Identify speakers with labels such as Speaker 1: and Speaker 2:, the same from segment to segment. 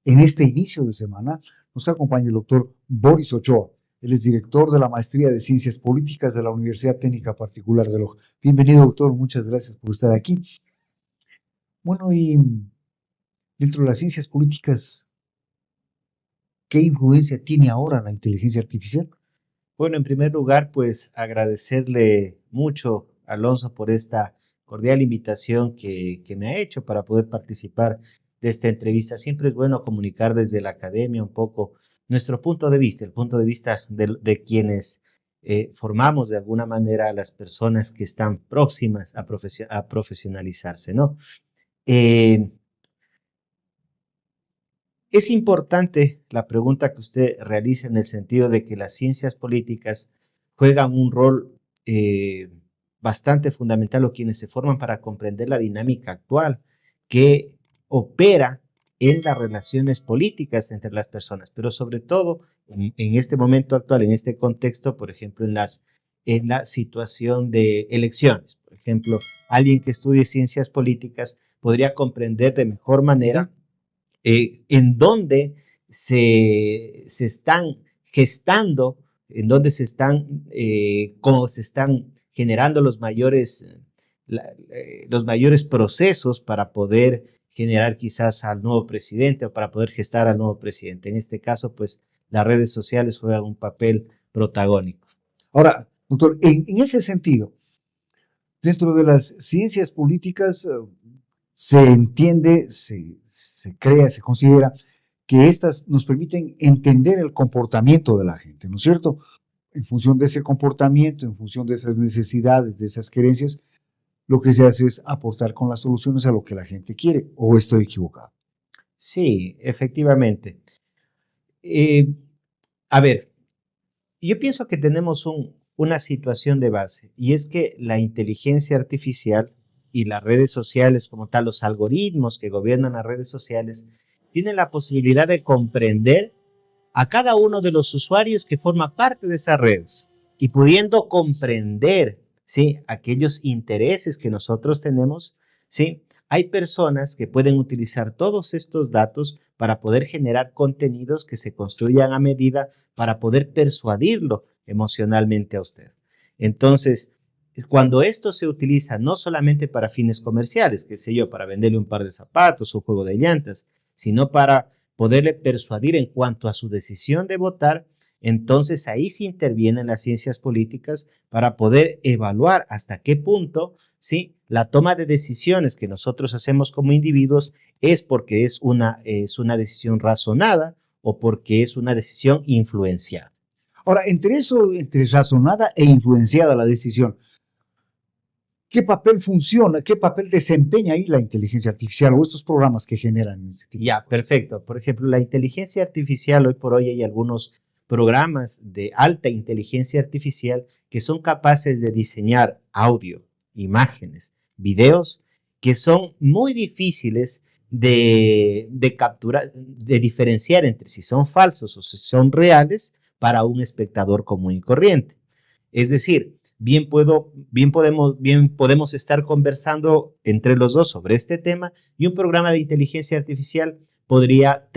Speaker 1: En este inicio de semana nos acompaña el doctor Boris Ochoa. Él es director de la Maestría de Ciencias Políticas de la Universidad Técnica Particular de Loja. Bienvenido, doctor. Muchas gracias por estar aquí. Bueno, y dentro de las ciencias políticas, ¿qué influencia tiene ahora la inteligencia artificial?
Speaker 2: Bueno, en primer lugar, pues agradecerle mucho, Alonso, por esta cordial invitación que me ha hecho para poder participar de esta entrevista. Siempre es bueno comunicar desde la academia un poco nuestro punto de vista, el punto de vista de quienes formamos de alguna manera a las personas que están próximas a profesionalizarse, ¿no? Eh, Es importante la pregunta que usted realiza en el sentido de que las ciencias políticas juegan un rol bastante fundamental o quienes se forman para comprender la dinámica actual que opera en las relaciones políticas entre las personas, pero sobre todo en este momento actual, en este contexto, por ejemplo, en la situación de elecciones. Por ejemplo, alguien que estudie ciencias políticas podría comprender de mejor manera en dónde se están gestando, en dónde cómo se están generando los mayores procesos para poder generar quizás al nuevo presidente o para poder gestar al nuevo presidente. En este caso, pues las redes sociales juegan un papel protagónico.
Speaker 1: Ahora, doctor, en ese sentido, dentro de las ciencias políticas, se entiende, se crea, se considera que estas nos permiten entender el comportamiento de la gente, ¿no es cierto? En función de ese comportamiento, en función de esas necesidades, de esas creencias, lo que se hace es aportar con las soluciones a lo que la gente quiere, ¿o estoy equivocado?
Speaker 2: Sí, efectivamente. Eh, a ver, yo pienso que tenemos una situación de base y es que la inteligencia artificial y las redes sociales como tal, los algoritmos que gobiernan las redes sociales, tienen la posibilidad de comprender a cada uno de los usuarios que forma parte de esas redes y pudiendo comprender, ¿sí?, aquellos intereses que nosotros tenemos, ¿sí? Hay personas que pueden utilizar todos estos datos para poder generar contenidos que se construyan a medida para poder persuadirlo emocionalmente a usted. Entonces, cuando esto se utiliza no solamente para fines comerciales, qué sé yo, para venderle un par de zapatos o un juego de llantas, sino para poderle persuadir en cuanto a su decisión de votar, entonces ahí sí intervienen las ciencias políticas para poder evaluar hasta qué punto, ¿sí?, la toma de decisiones que nosotros hacemos como individuos es porque es una decisión razonada o porque es una decisión influenciada.
Speaker 1: Ahora, entre eso, entre razonada e influenciada la decisión, ¿qué papel funciona, qué papel desempeña ahí la inteligencia artificial o estos programas que generan este tipo?
Speaker 2: Ya, perfecto. Por ejemplo, la inteligencia artificial, hoy por hoy hay algunos programas de alta inteligencia artificial que son capaces de diseñar audio, imágenes, videos que son muy difíciles de capturar, de diferenciar entre si son falsos o si son reales para un espectador común y corriente. Es decir, bien podemos estar conversando entre los dos sobre este tema y un programa de inteligencia artificial podría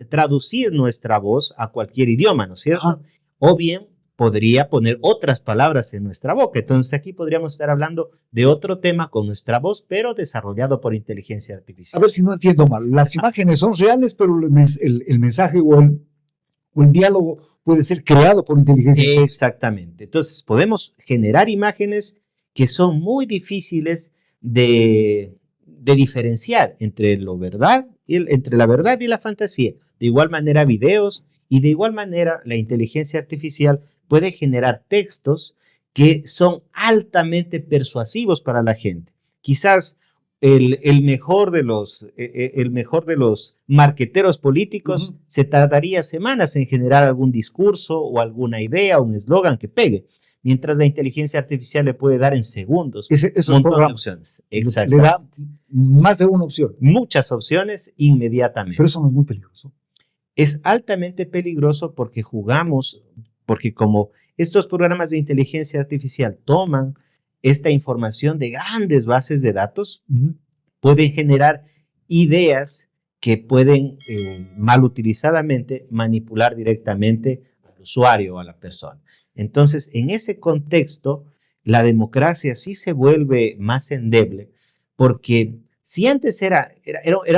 Speaker 2: traducir nuestra voz a cualquier idioma, ¿no es cierto?
Speaker 1: Ajá.
Speaker 2: O bien podría poner otras palabras en nuestra boca. Entonces aquí podríamos estar hablando de otro tema con nuestra voz, pero desarrollado por inteligencia
Speaker 1: A
Speaker 2: artificial.
Speaker 1: ver si no entiendo mal. Las imágenes son reales, pero el mensaje o el diálogo puede ser creado por inteligencia artificial.
Speaker 2: Exactamente. Entonces podemos generar imágenes que son muy difíciles de diferenciar entre entre la verdad y la fantasía. De igual manera, videos y de igual manera, la inteligencia artificial puede generar textos que son altamente persuasivos para la gente. Quizás el mejor de los marqueteros políticos se tardaría semanas en generar algún discurso o alguna idea, un eslogan que pegue, mientras la inteligencia artificial le puede dar en segundos
Speaker 1: Esos
Speaker 2: un montón de
Speaker 1: programas
Speaker 2: opciones.
Speaker 1: le
Speaker 2: Exactamente.
Speaker 1: da más de una opción.
Speaker 2: Muchas opciones inmediatamente.
Speaker 1: Pero eso no es muy peligroso.
Speaker 2: Es altamente peligroso porque como estos programas de inteligencia artificial toman esta información de grandes bases de datos, pueden generar ideas que pueden mal utilizadamente manipular directamente al usuario o a la persona. Entonces, en ese contexto, la democracia sí se vuelve más endeble, porque si antes era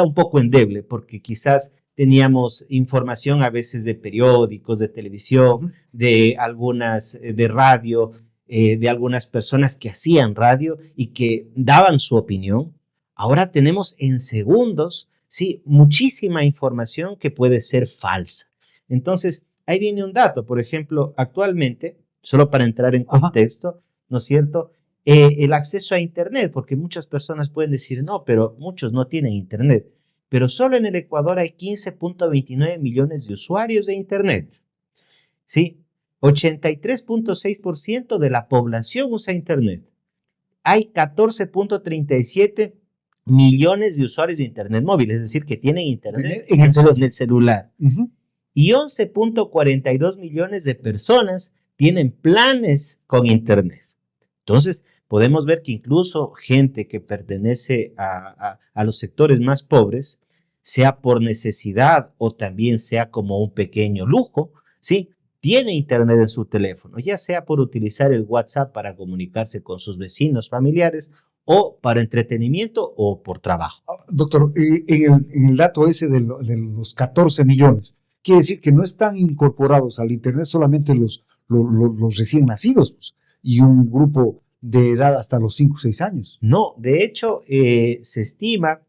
Speaker 2: un poco endeble, porque quizás teníamos información a veces de periódicos, de televisión, de algunas, de radio, de algunas personas que hacían radio y que daban su opinión. Ahora tenemos en segundos, sí, muchísima información que puede ser falsa. Entonces, ahí viene un dato, por ejemplo, actualmente, solo para entrar en contexto, ¿no es cierto? El acceso a Internet, porque muchas personas pueden decir, no, pero muchos no tienen Internet. Pero solo en el Ecuador hay 15.29 millones de usuarios de Internet. ¿Sí? 83.6% de la población usa Internet. Hay 14.37 millones de usuarios de Internet móvil, es decir, que tienen Internet en el celular. Y 11.42 millones de personas tienen planes con Internet. Entonces, podemos ver que incluso gente que pertenece a los sectores más pobres, sea por necesidad o también sea como un pequeño lujo, ¿sí? Tiene Internet en su teléfono, ya sea por utilizar el WhatsApp para comunicarse con sus vecinos, familiares, o para entretenimiento o por trabajo.
Speaker 1: Doctor, en el dato ese de los 14 millones, quiere decir que no están incorporados al Internet solamente los recién nacidos, pues, y un grupo de edad hasta los 5 o 6 años.
Speaker 2: No, de hecho, se estima,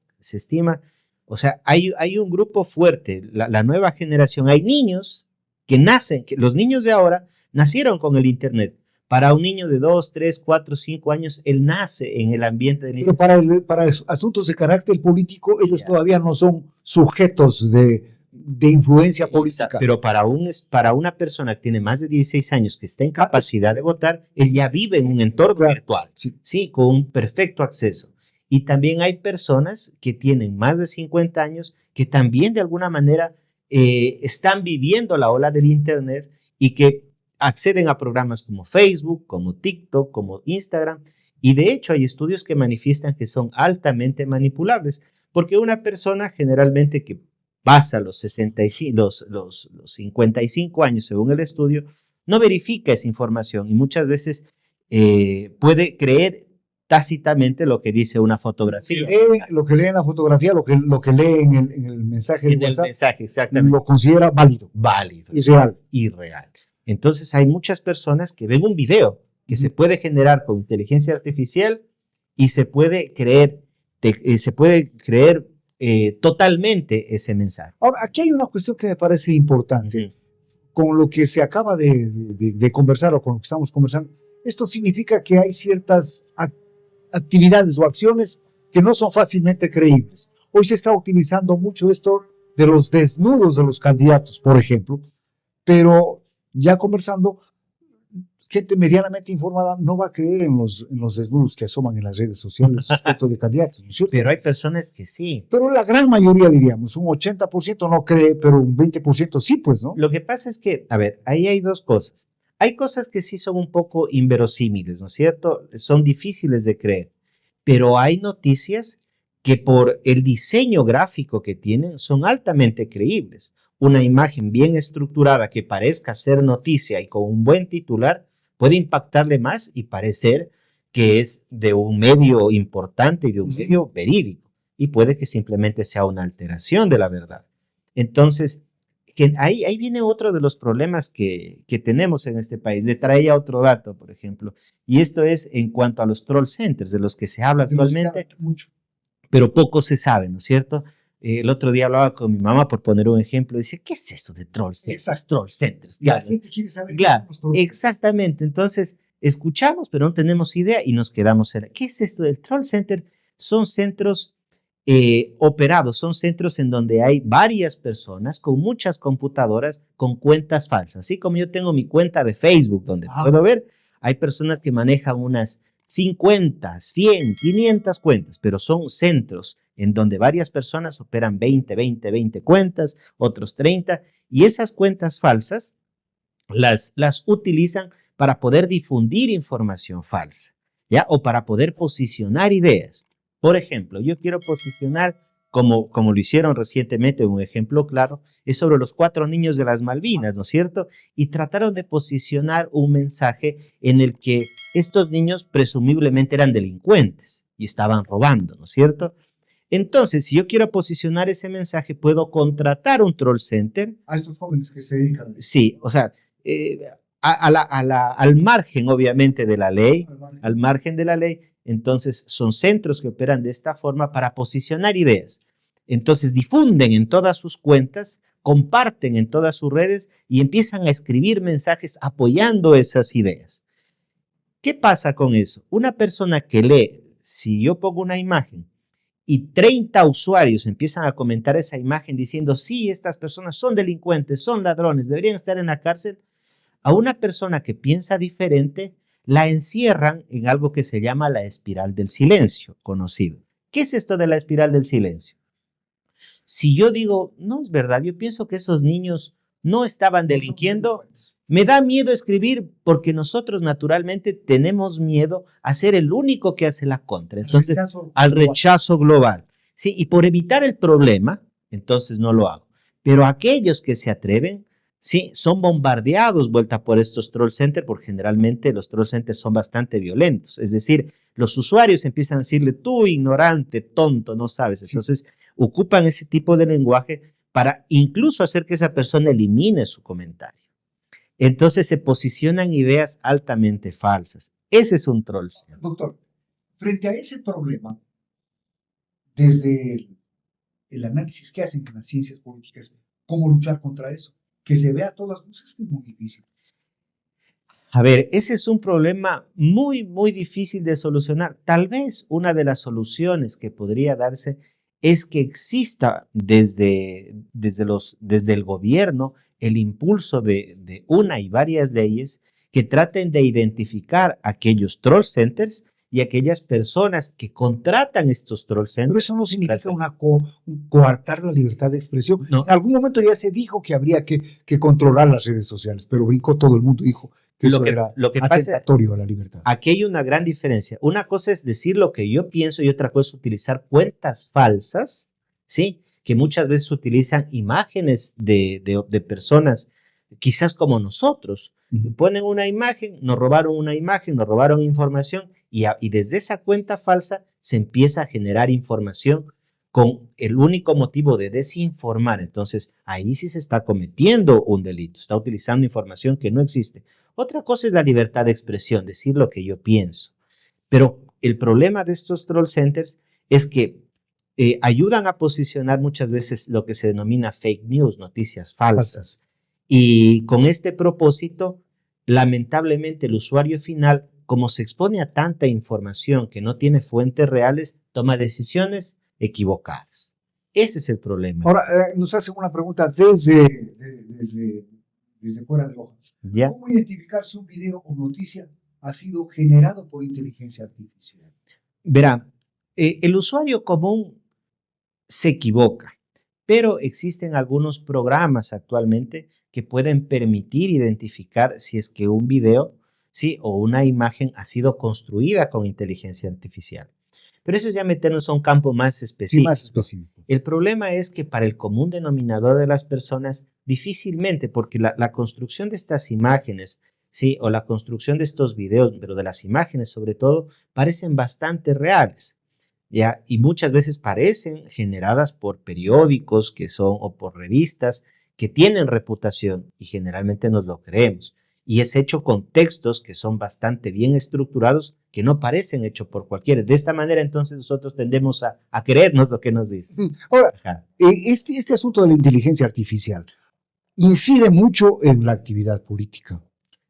Speaker 2: o sea, hay un grupo fuerte, la nueva generación, hay niños que nacen, que los niños de ahora nacieron con el Internet. Para un niño de 2, 3, 4, 5 años, él nace en el ambiente del Internet.
Speaker 1: Pero para asuntos de carácter político, ellos todavía no son sujetos de influencia política.
Speaker 2: Pero para una persona que tiene más de 16 años, que está en capacidad de votar, él ya vive en un entorno virtual, sí, con un perfecto acceso. Y también hay personas que tienen más de 50 años que también de alguna manera están viviendo la ola del Internet y que acceden a programas como Facebook, como TikTok, como Instagram, y de hecho hay estudios que manifiestan que son altamente manipulables, porque una persona generalmente que pasa los 55 años según el estudio, no verifica esa información y muchas veces puede creer tácitamente lo que dice una fotografía.
Speaker 1: Lo que lee en la fotografía, lo que lee en el mensaje de WhatsApp,
Speaker 2: exactamente,
Speaker 1: lo considera válido.
Speaker 2: Y real. Entonces hay muchas personas que ven un video que se puede generar con inteligencia artificial y se puede creer totalmente ese mensaje.
Speaker 1: Ahora, aquí hay una cuestión que me parece importante. Con lo que se acaba de conversar o con lo que estamos conversando, esto significa que hay ciertas actividades o acciones que no son fácilmente creíbles. Hoy se está utilizando mucho esto de los desnudos de los candidatos, por ejemplo, pero ya conversando, gente medianamente informada no va a creer en los desnudos que asoman en las redes sociales respecto de candidatos, ¿no es cierto?
Speaker 2: Pero hay personas que sí.
Speaker 1: Pero la gran mayoría, diríamos, un 80% no cree, pero un 20% sí, pues, ¿no?
Speaker 2: Lo que pasa es que, a ver, ahí hay dos cosas. Hay cosas que sí son un poco inverosímiles, ¿no es cierto? Son difíciles de creer, pero hay noticias que por el diseño gráfico que tienen son altamente creíbles. Una imagen bien estructurada que parezca ser noticia y con un buen titular puede impactarle más y parecer que es de un medio importante y de un medio verídico. Y puede que simplemente sea una alteración de la verdad. Entonces, ahí viene otro de los problemas que tenemos en este país. Le traía otro dato, por ejemplo, y esto es en cuanto a los troll centers, de los que se habla actualmente, pero poco se sabe, ¿no es cierto? El otro día hablaba con mi mamá, por poner un ejemplo, y decía, ¿qué es eso de troll centers?
Speaker 1: Exacto.
Speaker 2: Troll centers.
Speaker 1: La gente quiere saber
Speaker 2: claro, exactamente. Entonces, escuchamos, pero no tenemos idea y nos quedamos en, ¿qué es esto del troll center? Son centros operados, son centros en donde hay varias personas con muchas computadoras con cuentas falsas. Así como yo tengo mi cuenta de Facebook, donde puedo ver, hay personas que manejan unas 50, 100, 500 cuentas, pero son centros en donde varias personas operan 20 cuentas, otros 30, y esas cuentas falsas las utilizan para poder difundir información falsa, ¿ya? O para poder posicionar ideas. Por ejemplo, yo quiero posicionar como lo hicieron recientemente, un ejemplo claro, es sobre los 4 niños de las Malvinas, ¿no es cierto? Y trataron de posicionar un mensaje en el que estos niños presumiblemente eran delincuentes y estaban robando, ¿no es cierto? Entonces, si yo quiero posicionar ese mensaje, puedo contratar un troll center.
Speaker 1: A estos jóvenes que se dedican.
Speaker 2: Sí, o sea, eh, al margen, obviamente, de la ley, al margen de la ley, entonces son centros que operan de esta forma para posicionar ideas. Entonces difunden en todas sus cuentas, comparten en todas sus redes y empiezan a escribir mensajes apoyando esas ideas. ¿Qué pasa con eso? Una persona que lee, si yo pongo una imagen y 30 usuarios empiezan a comentar esa imagen diciendo, sí, estas personas son delincuentes, son ladrones, deberían estar en la cárcel, a una persona que piensa diferente la encierran en algo que se llama la espiral del silencio, conocido. ¿Qué es esto de la espiral del silencio? Si yo digo, no es verdad, yo pienso que esos niños no estaban delinquiendo, me da miedo escribir porque nosotros naturalmente tenemos miedo a ser el único que hace la contra. Entonces, al rechazo global. Sí, y por evitar el problema, entonces no lo hago. Pero aquellos que se atreven, sí, son bombardeados vuelta por estos troll centers, porque generalmente los troll centers son bastante violentos. Es decir, los usuarios empiezan a decirle, tú ignorante, tonto, no sabes. Entonces, ocupan ese tipo de lenguaje para incluso hacer que esa persona elimine su comentario. Entonces se posicionan ideas altamente falsas. Ese es un troll.
Speaker 1: Doctor, frente a ese problema, desde el análisis que hacen en las ciencias políticas, ¿cómo luchar contra eso? Que se vea a todas luces es muy difícil.
Speaker 2: A ver, ese es un problema muy, muy difícil de solucionar. Tal vez una de las soluciones que podría darse es que exista desde el gobierno el impulso de una y varias leyes que traten de identificar aquellos troll centers y aquellas personas que contratan estos troll centers.
Speaker 1: Pero eso no significa coartar la libertad de expresión.
Speaker 2: No.
Speaker 1: En algún momento ya se dijo que habría que controlar las redes sociales, pero brincó todo el mundo, dijo que eso era atentatorio a la libertad.
Speaker 2: Aquí hay una gran diferencia. Una cosa es decir lo que yo pienso y otra cosa es utilizar cuentas falsas, ¿sí? Que muchas veces utilizan imágenes de personas, quizás como nosotros. Ponen una imagen, nos robaron una imagen, nos robaron información y desde esa cuenta falsa se empieza a generar información con el único motivo de desinformar. Entonces, ahí sí se está cometiendo un delito, está utilizando información que no existe. Otra cosa es la libertad de expresión, decir lo que yo pienso. Pero el problema de estos troll centers es que ayudan a posicionar muchas veces lo que se denomina fake news, noticias falsas. Y con este propósito, lamentablemente el usuario final, como se expone a tanta información que no tiene fuentes reales, toma decisiones equivocadas. Ese es el problema.
Speaker 1: Ahora, nos hacen una pregunta desde fuera de Loja. ¿Cómo identificar si un video o noticia ha sido generado por inteligencia artificial?
Speaker 2: Verá, el usuario común se equivoca, pero existen algunos programas actualmente que pueden permitir identificar si es que un video, sí, o una imagen ha sido construida con inteligencia artificial. Pero eso es ya meternos a un campo más específico.
Speaker 1: Sí, más específico.
Speaker 2: El problema es que para el común denominador de las personas, difícilmente, porque la construcción de estas imágenes, sí, o la construcción de estos videos, pero de las imágenes sobre todo, parecen bastante reales. ¿Ya? Y muchas veces parecen generadas por periódicos que son o por revistas que tienen reputación y generalmente nos lo creemos. Y es hecho con textos que son bastante bien estructurados que no parecen hechos por cualquiera. De esta manera entonces nosotros tendemos a creernos lo que nos dicen.
Speaker 1: Ahora, este asunto de la inteligencia artificial incide mucho en la actividad política.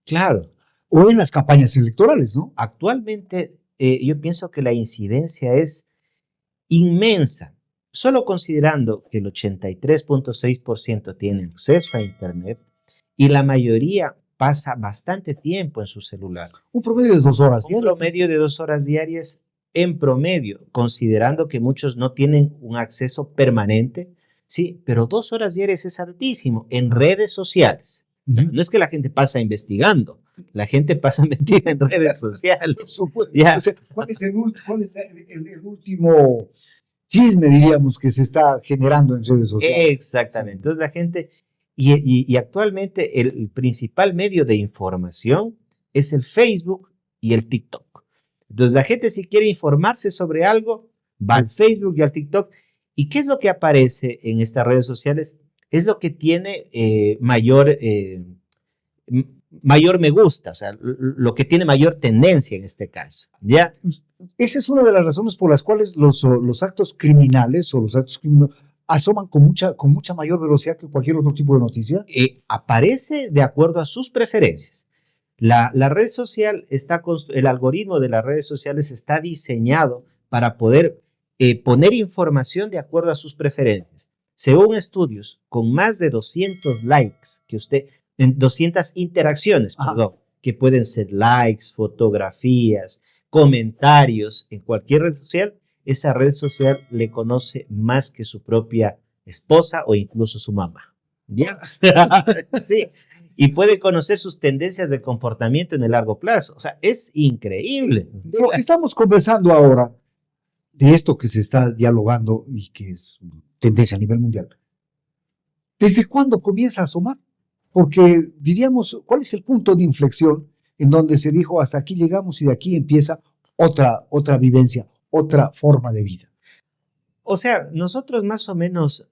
Speaker 2: Claro.
Speaker 1: O en las campañas electorales, ¿no?
Speaker 2: Actualmente yo pienso que la incidencia es inmensa, solo considerando que el 83.6% tiene acceso a Internet y la mayoría pasa bastante tiempo en su celular.
Speaker 1: Un promedio de 2 horas diarias.
Speaker 2: Un promedio de 2 horas diarias en promedio, considerando que muchos no tienen un acceso permanente, sí, pero 2 horas diarias es altísimo en redes sociales. No es que la gente pasa investigando, la gente pasa metida en redes sociales.
Speaker 1: Ya. O sea, ¿cuál es el último chisme, diríamos, que se está generando en redes sociales.
Speaker 2: Exactamente. Entonces la gente, y actualmente el principal medio de información es el Facebook y el TikTok. Entonces la gente, si quiere informarse sobre algo, va al Facebook y al TikTok. ¿Y qué es lo que aparece en estas redes sociales? Es lo que tiene mayor me gusta, o sea, lo que tiene mayor tendencia en este caso, ¿ya?
Speaker 1: Esa es una de las razones por las cuales los actos criminales o los actos criminales asoman con mucha mayor velocidad que cualquier otro tipo de noticia.
Speaker 2: Aparece de acuerdo a sus preferencias. La red social el algoritmo de las redes sociales está diseñado para poder poner información de acuerdo a sus preferencias. Según estudios, con más de 200 likes en 200 interacciones, perdón, que pueden ser likes, fotografías, comentarios en cualquier red social, esa red social le conoce más que su propia esposa o incluso su mamá. ¿Ya? Sí. Y puede conocer sus tendencias de comportamiento en el largo plazo. O sea, es increíble.
Speaker 1: De lo que estamos conversando ahora, de esto que se está dialogando y que es tendencia a nivel mundial, ¿desde cuándo comienza a asomar? Porque diríamos, ¿cuál es el punto de inflexión en donde se dijo hasta aquí llegamos y de aquí empieza otra vivencia, otra forma de vida?
Speaker 2: O sea, nosotros más o menos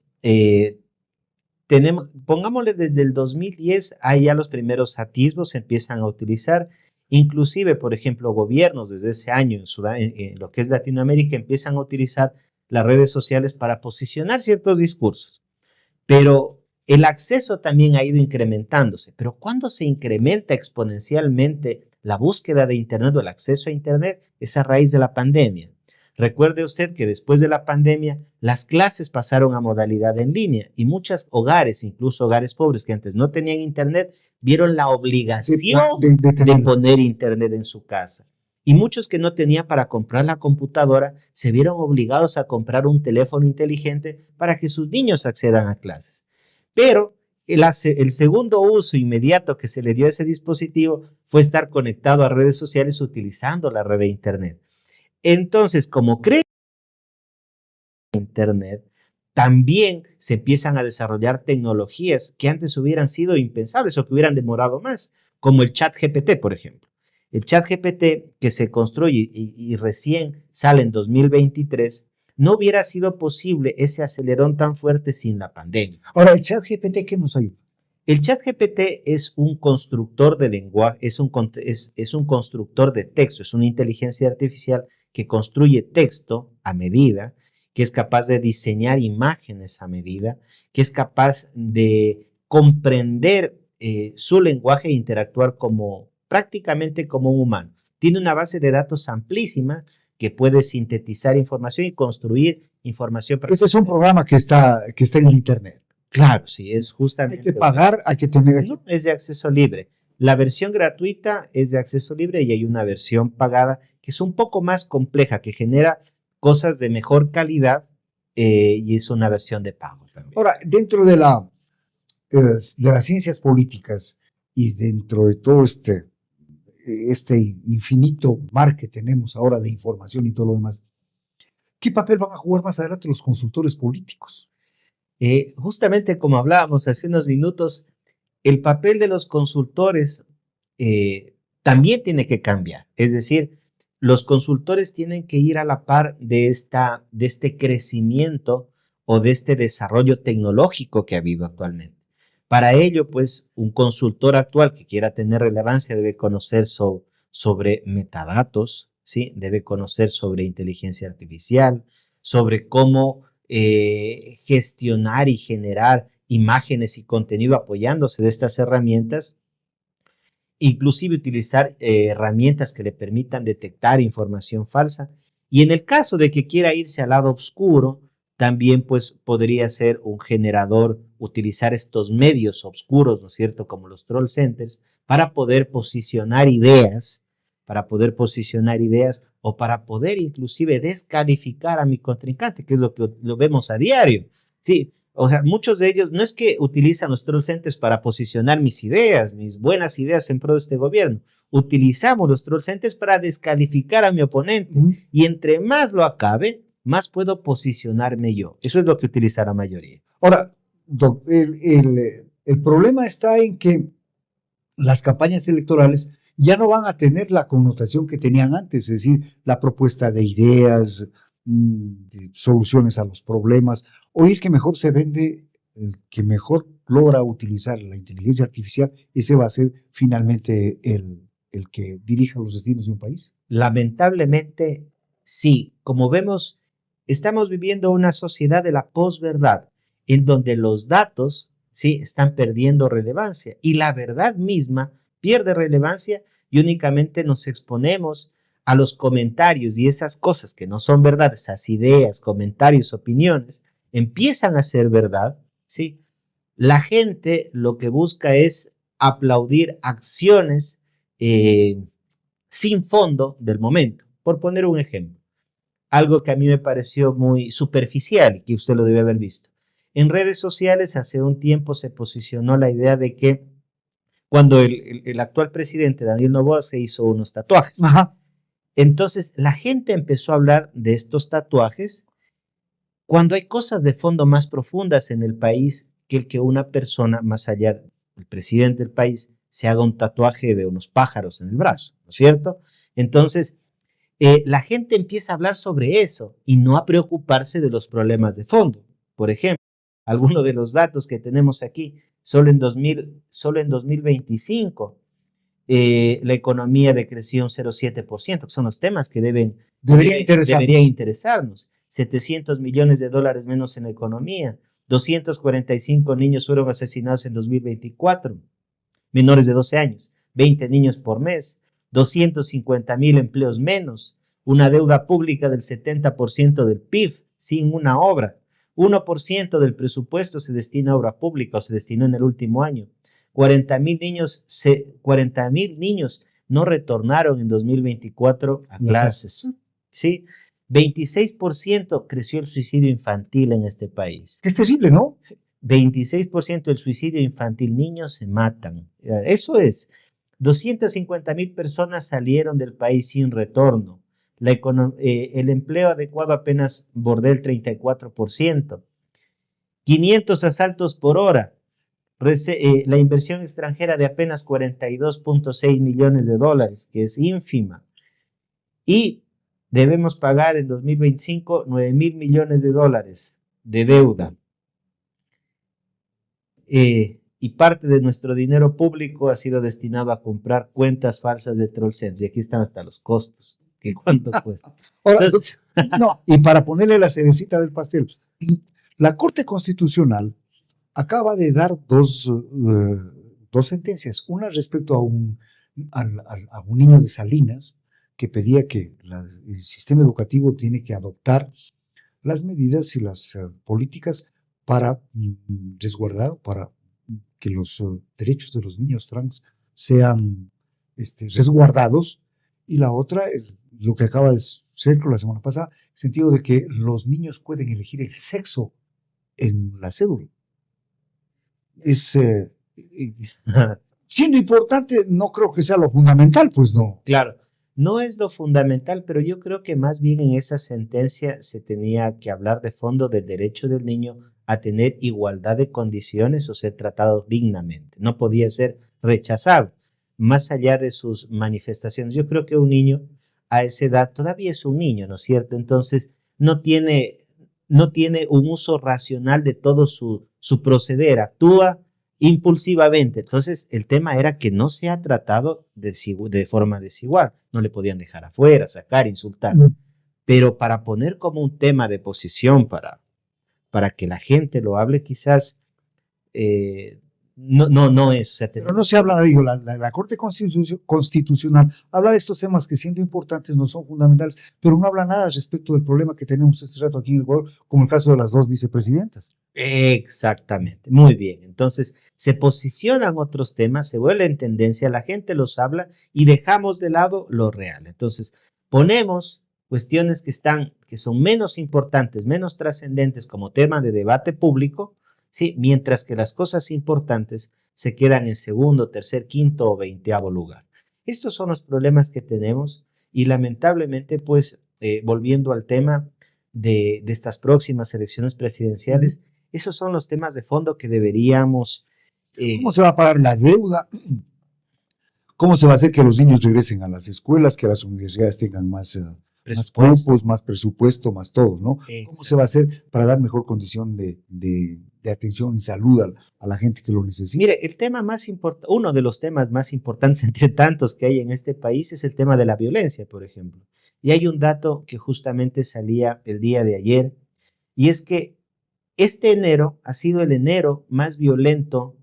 Speaker 2: pongámosle desde el 2010, ahí ya los primeros atisbos se empiezan a utilizar. Inclusive, por ejemplo, gobiernos desde ese año en lo que es Latinoamérica empiezan a utilizar las redes sociales para posicionar ciertos discursos. Pero el acceso también ha ido incrementándose. Pero cuando se incrementa exponencialmente la búsqueda de Internet o el acceso a Internet, es a raíz de la pandemia. Recuerde usted que después de la pandemia, las clases pasaron a modalidad en línea y muchos hogares, incluso hogares pobres que antes no tenían Internet, vieron la obligación de poner Internet en su casa. Y muchos que no tenían para comprar la computadora se vieron obligados a comprar un teléfono inteligente para que sus niños accedan a clases. Pero el segundo uso inmediato que se le dio a ese dispositivo fue estar conectado a redes sociales utilizando la red de Internet. Entonces, como creen Internet, también se empiezan a desarrollar tecnologías que antes hubieran sido impensables o que hubieran demorado más, como el ChatGPT, por ejemplo. El ChatGPT que se construye y recién sale en 2023, no hubiera sido posible ese acelerón tan fuerte sin la pandemia.
Speaker 1: Ahora, ¿el ChatGPT qué nos ayuda?
Speaker 2: El ChatGPT es un constructor de lenguaje, es un constructor de texto, es una inteligencia artificial que construye texto a medida, que es capaz de diseñar imágenes a medida, que es capaz de comprender su lenguaje e interactuar prácticamente como un humano. Tiene una base de datos amplísima que puede sintetizar información y construir información.
Speaker 1: Ese es un programa que está en el Internet.
Speaker 2: Claro, sí, es justamente.
Speaker 1: Hay que pagar, hay que tener.
Speaker 2: No, es de acceso libre. La versión gratuita es de acceso libre y hay una versión pagada que es un poco más compleja, que genera cosas de mejor calidad y es una versión de pago también.
Speaker 1: Ahora, dentro de las ciencias políticas y dentro de todo este infinito mar que tenemos ahora de información y todo lo demás, ¿qué papel van a jugar más adelante los consultores políticos?
Speaker 2: Justamente como hablábamos hace unos minutos, el papel de los consultores también tiene que cambiar. Es decir, los consultores tienen que ir a la par de este crecimiento o de este desarrollo tecnológico que ha habido actualmente. Para ello, pues, un consultor actual que quiera tener relevancia debe conocer sobre metadatos, ¿sí? Debe conocer sobre inteligencia artificial, sobre cómo gestionar y generar imágenes y contenido apoyándose de estas herramientas, inclusive utilizar herramientas que le permitan detectar información falsa. Y en el caso de que quiera irse al lado oscuro, también pues podría ser un generador, utilizar estos medios oscuros, ¿no es cierto?, como los troll centers, para poder posicionar ideas, o para poder inclusive descalificar a mi contrincante, que es lo que lo vemos a diario. Sí, o sea, muchos de ellos no es que utilizan los troll centers para posicionar mis ideas, mis buenas ideas en pro de este gobierno. Utilizamos los troll centers para descalificar a mi oponente. Y entre más lo acabe, más puedo posicionarme yo. Eso es lo que utiliza la mayoría.
Speaker 1: Ahora, el problema está en que las campañas electorales ya no van a tener la connotación que tenían antes, es decir, la propuesta de ideas, de soluciones a los problemas. Hoy el que mejor se vende, el que mejor logra utilizar la inteligencia artificial, ese va a ser finalmente el que dirija los destinos de un país.
Speaker 2: Lamentablemente, sí. Como vemos, estamos viviendo una sociedad de la posverdad, en donde los datos, sí, están perdiendo relevancia y la verdad misma pierde relevancia y únicamente nos exponemos a los comentarios y esas cosas que no son verdad, esas ideas, comentarios, opiniones, empiezan a ser verdad, ¿sí? La gente lo que busca es aplaudir acciones sin fondo del momento. Por poner un ejemplo, algo que a mí me pareció muy superficial y que usted lo debe haber visto. En redes sociales hace un tiempo se posicionó la idea de que cuando el actual presidente Daniel Noboa se hizo unos tatuajes.
Speaker 1: Ajá.
Speaker 2: Entonces la gente empezó a hablar de estos tatuajes cuando hay cosas de fondo más profundas en el país que el que una persona, más allá del presidente del país, se haga un tatuaje de unos pájaros en el brazo, ¿no es cierto? Entonces, la gente empieza a hablar sobre eso y no a preocuparse de los problemas de fondo. Por ejemplo, algunos de los datos que tenemos aquí, solo en 2025, la economía decreció un 0,7%, que son los temas que deberían interesarnos. 700 millones de dólares menos en economía, 245 niños fueron asesinados en 2024, menores de 12 años, 20 niños por mes, 250,000 empleos menos, una deuda pública del 70% del PIB, sin una obra, 1% del presupuesto se destina a obra pública o se destinó en el último año, 40,000 niños no retornaron en 2024 a clases, ¿sí? 26% creció el suicidio infantil en este país.
Speaker 1: Es terrible, ¿no?
Speaker 2: 26% del suicidio infantil, niños se matan. Eso es, 250,000 personas salieron del país sin retorno. El empleo adecuado apenas bordea el 34%. 500 asaltos por hora. La inversión extranjera de apenas 42,6 millones de dólares, que es ínfima. Y debemos pagar en 2025 9,000 millones de dólares de deuda. Y parte de nuestro dinero público ha sido destinado a comprar cuentas falsas de TrollSense. Y aquí están hasta los costos. ¿Que cuánto cuesta?
Speaker 1: Ahora, no, y para ponerle la cerecita del pastel, la Corte Constitucional acaba de dar dos sentencias. Una respecto a un niño de Salinas que pedía que el sistema educativo tiene que adoptar las medidas y las políticas para resguardar, para que los derechos de los niños trans sean resguardados. Y la otra, lo que acaba de ser la semana pasada, el sentido de que los niños pueden elegir el sexo en la cédula. Es siendo importante, no creo que sea lo fundamental, pues no.
Speaker 2: Claro, no es lo fundamental, pero yo creo que más bien en esa sentencia se tenía que hablar de fondo del derecho del niño a tener igualdad de condiciones o ser tratado dignamente. No podía ser rechazado, más allá de sus manifestaciones. Yo creo que un niño a esa edad todavía es un niño, ¿no es cierto? Entonces no tiene un uso racional de todo su proceder, actúa impulsivamente. Entonces, el tema era que no se ha tratado de forma desigual. No le podían dejar afuera, sacar, insultar. Pero para poner como un tema de posición, para que la gente lo hable, quizás no es. O sea,
Speaker 1: pero no se habla, digo, la Corte Constitucional habla de estos temas que siendo importantes no son fundamentales, pero no habla nada respecto del problema que tenemos este rato aquí en el Ecuador, como el caso de las dos vicepresidentas.
Speaker 2: Exactamente, muy bien. Entonces, se posicionan otros temas, se vuelve en tendencia, la gente los habla y dejamos de lado lo real. Entonces, ponemos cuestiones que son menos importantes, menos trascendentes como tema de debate público, ¿sí? Mientras que las cosas importantes se quedan en segundo, tercer, quinto o 20º lugar. Estos son los problemas que tenemos y lamentablemente, pues, volviendo al tema, de estas próximas elecciones presidenciales, esos son los temas de fondo que deberíamos...
Speaker 1: ¿Cómo se va a pagar la deuda? ¿Cómo se va a hacer que los niños regresen a las escuelas, que las universidades tengan más cupos, más presupuesto, más todo, ¿no? ¿Cómo se va a hacer para dar mejor condición de atención y salud a la gente que lo necesita?
Speaker 2: Mire, el tema más importante, uno de los temas más importantes entre tantos que hay en este país es el tema de la violencia, por ejemplo. Y hay un dato que justamente salía el día de ayer, y es que este enero ha sido el enero más violento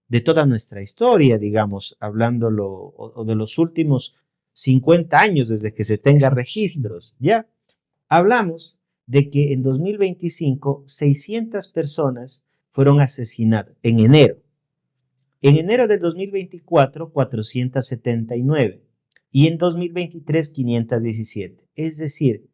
Speaker 2: de toda nuestra historia, digamos, hablándolo, o de los últimos 50 años desde que se tenga registros, ¿ya? Hablamos de que en 2025 600 personas fueron asesinadas en enero. En enero del 2024, 479 y en 2023, 517. Es decir,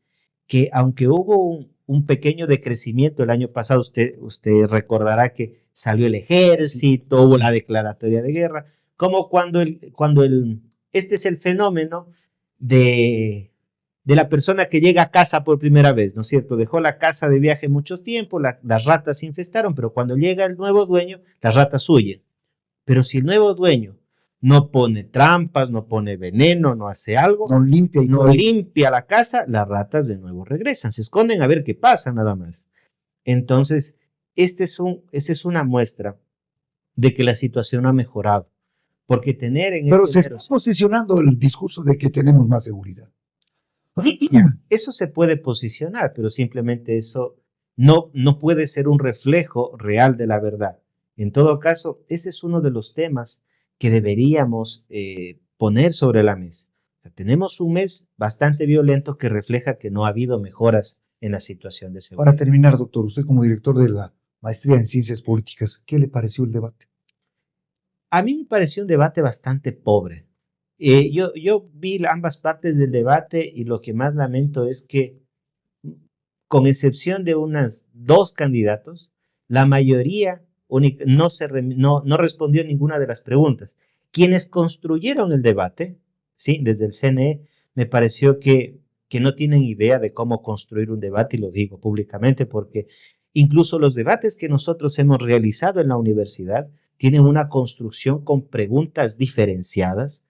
Speaker 2: que aunque hubo un pequeño decrecimiento el año pasado, usted recordará que salió el ejército, hubo la declaratoria de guerra, como este es el fenómeno de la persona que llega a casa por primera vez, ¿no es cierto? Dejó la casa de viaje mucho tiempo, las ratas se infestaron, pero cuando llega el nuevo dueño, las ratas huyen. Pero si el nuevo dueño no pone trampas, no pone veneno, no hace algo, no limpia la casa, las ratas de nuevo regresan, se esconden a ver qué pasa nada más. Entonces, esta es una muestra de que la situación ha mejorado. Porque tener en
Speaker 1: Pero se está posicionando el discurso de que tenemos más seguridad.
Speaker 2: Sí, eso se puede posicionar, pero simplemente eso no puede ser un reflejo real de la verdad. En todo caso, ese es uno de los temas que deberíamos poner sobre la mesa. O sea, tenemos un mes bastante violento que refleja que no ha habido mejoras en la situación de seguridad.
Speaker 1: Para terminar, doctor, usted como director de la maestría en Ciencias Políticas, ¿qué le pareció el debate?
Speaker 2: A mí me pareció un debate bastante pobre. Yo vi ambas partes del debate y lo que más lamento es que, con excepción de unas 2 candidatos, la mayoría no respondió ninguna de las preguntas. Quienes construyeron el debate, ¿sí? Desde el CNE, me pareció que no tienen idea de cómo construir un debate, y lo digo públicamente porque incluso los debates que nosotros hemos realizado en la universidad tienen una construcción con preguntas diferenciadas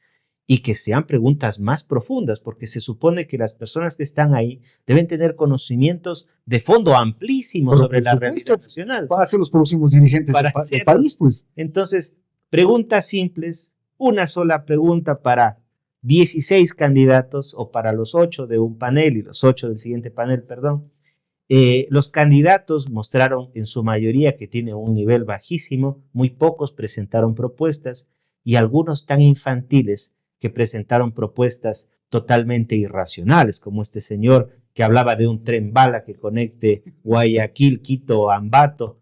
Speaker 2: y que sean preguntas más profundas, porque se supone que las personas que están ahí deben tener conocimientos de fondo amplísimos sobre la realidad nacional.
Speaker 1: Para ser los próximos dirigentes del país, pues.
Speaker 2: Entonces, preguntas simples, una sola pregunta para 16 candidatos o para los 8 de un panel y los 8 del siguiente panel, perdón. Los candidatos mostraron en su mayoría que tienen un nivel bajísimo, muy pocos presentaron propuestas y algunos tan infantiles que presentaron propuestas totalmente irracionales, como este señor que hablaba de un tren bala que conecte Guayaquil, Quito, Ambato,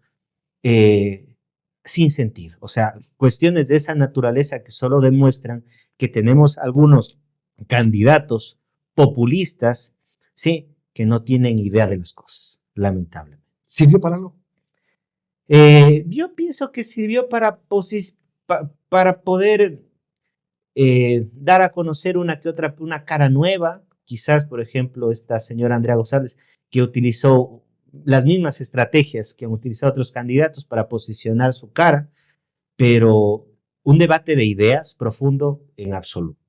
Speaker 2: sin sentido. O sea, cuestiones de esa naturaleza que solo demuestran que tenemos algunos candidatos populistas, sí, que no tienen idea de las cosas, lamentablemente.
Speaker 1: ¿Sirvió para algo?
Speaker 2: Yo pienso que sirvió para poder dar a conocer una cara nueva, quizás, por ejemplo, esta señora Andrea González, que utilizó las mismas estrategias que han utilizado otros candidatos para posicionar su cara, pero un debate de ideas profundo en absoluto.